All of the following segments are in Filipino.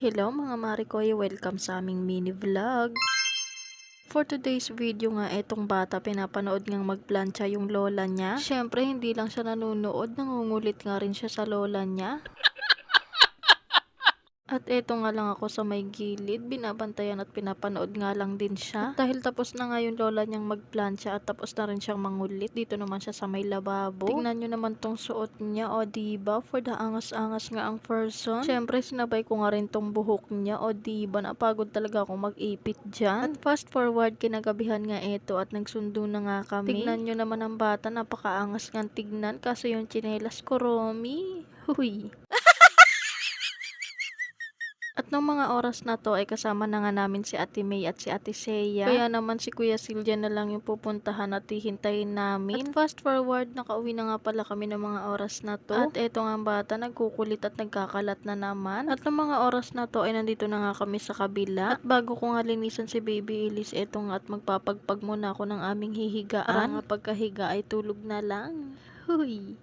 Hello mga Marikoy, welcome sa aming mini vlog. For today's video nga, etong bata pinapanood ngang magplancha yung lola niya. Syempre hindi lang siya nanonood, nangungulit nga rin siya sa lola niya. At eto nga lang ako sa may gilid, binabantayan at pinapanood nga lang din siya. At dahil tapos na nga yung lola niyang magplancha at tapos na rin siyang mangulit, dito naman siya sa may lababo. Tignan nyo naman tong suot niya, o diba? For the angas-angas nga ang person. Syempre sinabay ko nga rin tong buhok niya, o diba? Napagod talaga ako mag-ipit dyan. At fast forward, kinagabihan nga eto at nagsundo na nga kami. Tignan nyo naman ang bata, napakaangas nga tignan, kaso yung tsinelas ko, Romy. Huy. At nung mga oras na to ay kasama na nga namin si Ate May at si Ate Seya. Kaya naman si Kuya Silja na lang yung pupuntahan at hihintayin namin. At fast forward, nakauwi na nga pala kami ng mga oras na to. At eto nga ang bata, nagkukulit at nagkakalat na naman. At ng mga oras na to ay nandito na nga kami sa kabila. At bago ko nga linisan si Baby Elise, eto nga at magpapagpag muna ako ng aming hihigaan. Para nga pagkahiga ay tulog na lang. Huy!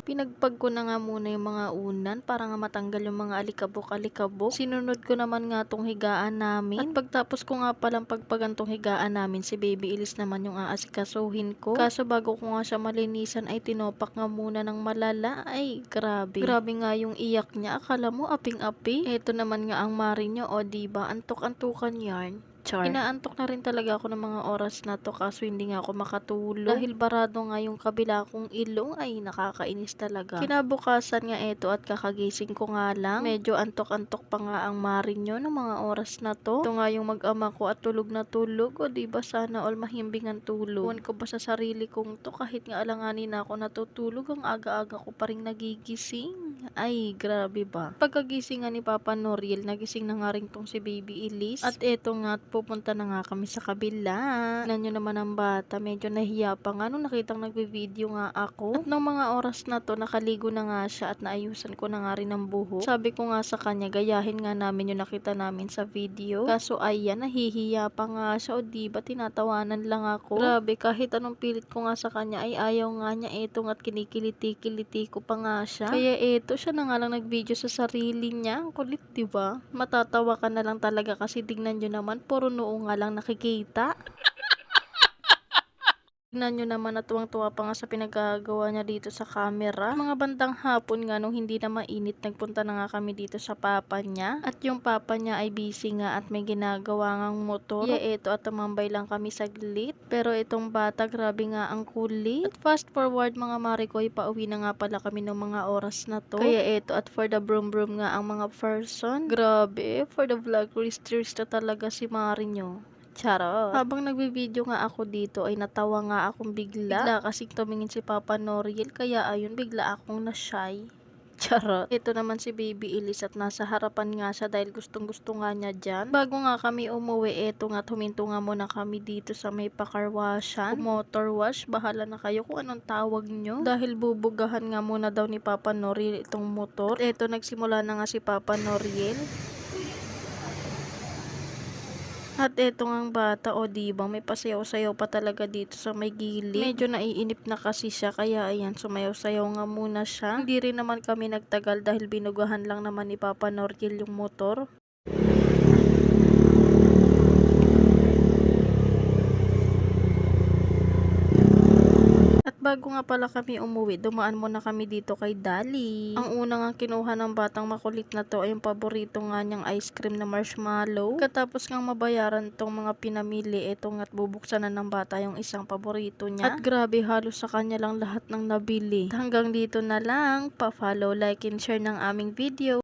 Pinagpag ko na nga muna yung mga unan para nga matanggal yung mga alikabok-alikabok. Sinunod ko naman nga tong higaan namin. At pagtapos ko nga palang pagpagan tong higaan namin, si Baby Elise naman yung aasikasuhin ko. Kaso bago ko nga siya malinisan ay tinopak nga muna ng malala. Ay, grabe. Grabe nga yung iyak niya. Akala mo aping-api. Eto naman nga ang mari niya, o diba? Antok-antukan yarn. Char. Inaantok na rin talaga ako ng mga oras na to, kaso hindi nga ako makatulog. Dahil barado nga yung kabila kong ilong, ay nakakainis talaga. Kinabukasan nga eto at kakagising ko nga lang. Medyo antok-antok pa nga ang marin nyo ng mga oras na to. Ito nga yung mag-ama ko at tulog na tulog. O diba sana all mahimbing ang tulog. Huwag ko ba sa sarili kong to, kahit nga alanganin na ako natutulog, ang aga-aga ko pa rin nagigising. Ay, grabe ba. Pagkagising nga ni Papa Noriel, nagising na nga rin tong si Baby Elise. At eto nga, pupunta na nga kami sa kabila. Tignan nyo naman ang bata, medyo nahiya pa nga nung nakitang nagbe-video nga ako. At nung mga oras na to, nakaligo na nga siya at naayusan ko na nga rin ang buhok. Sabi ko nga sa kanya, gayahin nga namin yung nakita namin sa video. Kaso ayan, nahihiya pa nga siya, o diba tinatawanan lang ako. Grabe, kahit anong pilit ko nga sa kanya ay ayaw nga niya. Eto nga't kinikiliti-kiliti ko pa nga siya. Kaya eto, siya na nga lang nag-video sa sarili niya. Ang kulit, diba? Matatawa ka na lang talaga kasi tignan nyo naman, puro noo nga lang nakikita. Tignan nyo naman at tuwang-tuwa pa nga sa pinagagawa niya dito sa camera. Mga bandang hapon nga nung hindi na mainit, nagpunta na nga kami dito sa papa niya. At yung papa niya ay busy nga at may ginagawa ngang motor. Kaya eto at tumambay lang kami saglit. Pero itong bata, grabe nga ang kulit. At fast forward mga Marikoy, pauwi na nga pala kami ng mga oras na to. Kaya eto at for the broom broom nga ang mga person. Grabe, for the vlog, ristis na talaga si Mari nyo. Charot. Habang nagbe-video nga ako dito ay natawa nga akong bigla kasing tumingin si Papa Noriel, kaya ayun bigla akong na-shy. Charot. Ito naman si Baby Elise at nasa harapan nga siya dahil gustong-gusto nga niya dyan. Bago nga kami umuwi, eto nga huminto nga muna kami dito sa may pakarwashan. Motor wash, bahala na kayo kung anong tawag nyo. Dahil bubugahan nga muna daw ni Papa Noriel itong motor. At eto nagsimula na nga si Papa Noriel. At eto ngang bata, o diba, may pasayaw-sayaw pa talaga dito sa may gilid. Medyo naiinip na kasi siya, kaya ayan, sumayaw-sayaw nga muna siya. Hindi rin naman kami nagtagal dahil binugahan lang naman ni Papa Noriel yung motor. At bago nga pala kami umuwi, dumaan muna kami dito kay Dali. Ang unang ang kinuha ng batang makulit na to ay yung paborito nga niyang ice cream na marshmallow. Katapos ngang mabayaran tong mga pinamili, eto nga't bubuksan na ng bata yung isang paborito niya. At grabe, halos sa kanya lang lahat ng nabili. Hanggang dito na lang, pa-follow, like, and share ng aming video.